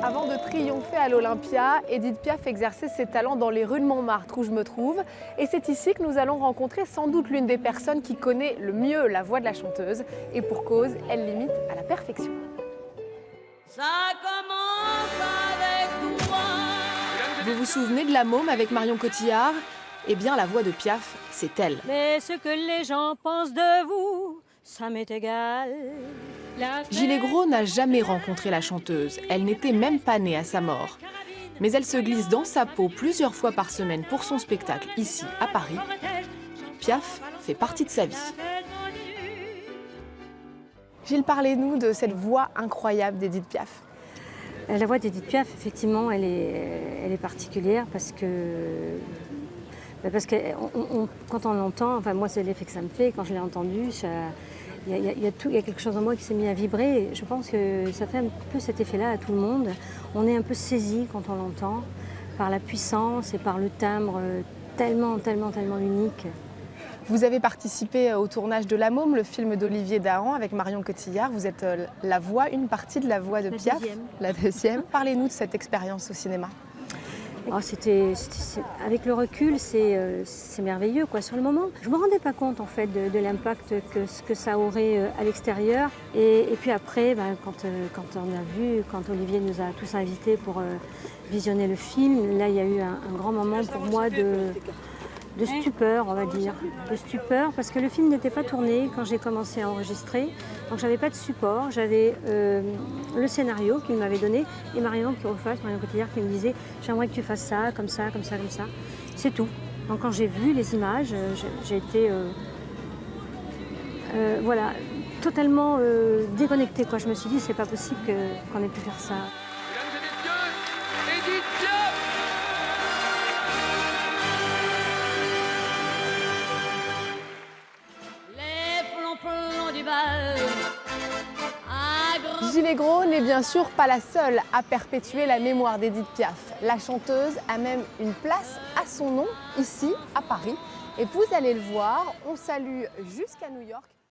Avant de triompher à l'Olympia, Édith Piaf exerçait ses talents dans les rues de Montmartre où je me trouve. Et c'est ici que nous allons rencontrer sans doute l'une des personnes qui connaît le mieux la voix de la chanteuse. Et pour cause, elle l'imite à la perfection. Ça commence avec toi. Vous vous souvenez de La Môme avec Marion Cotillard? Eh bien, la voix de Piaf, c'est elle. Mais ce que les gens pensent de vous, ça m'est égal. Gilles Gros n'a jamais rencontré la chanteuse. Elle n'était même pas née à sa mort. Mais elle se glisse dans sa peau plusieurs fois par semaine pour son spectacle ici, à Paris. Piaf fait partie de sa vie. Gilles, parlez-nous de cette voix incroyable d'Édith Piaf. La voix d'Édith Piaf, effectivement, elle est particulière parce que quand on l'entend, enfin moi c'est l'effet que ça me fait, quand je l'ai entendue, il y a quelque chose en moi qui s'est mis à vibrer. Je pense que ça fait un peu cet effet-là à tout le monde. On est un peu saisi quand on l'entend par la puissance et par le timbre tellement unique. Vous avez participé au tournage de La Môme, le film d'Olivier Dahan avec Marion Cotillard. Vous êtes la voix, une partie de la voix de Piaf, la deuxième. Parlez-nous de cette expérience au cinéma. Oh, avec le recul, c'est merveilleux, quoi. Sur le moment, je ne me rendais pas compte en fait de l'impact que ça aurait à l'extérieur. Et puis après, quand on a vu, quand Olivier nous a tous invités pour visionner le film, là il y a eu un grand moment pour moi de stupeur, on va dire. De stupeur, parce que le film n'était pas tourné quand j'ai commencé à enregistrer. Donc j'avais pas de support, j'avais le scénario qu'il m'avait donné et Marion Cotillard qui me disait « j'aimerais que tu fasses ça, comme ça, comme ça, comme ça ». C'est tout. Donc quand j'ai vu les images, j'ai été voilà, totalement déconnectée, quoi. Je me suis dit « c'est pas possible qu'on ait pu faire ça ». Gilles Gros n'est bien sûr pas la seule à perpétuer la mémoire d'Édith Piaf. La chanteuse a même une place à son nom ici à Paris. Et vous allez le voir, on salue jusqu'à New York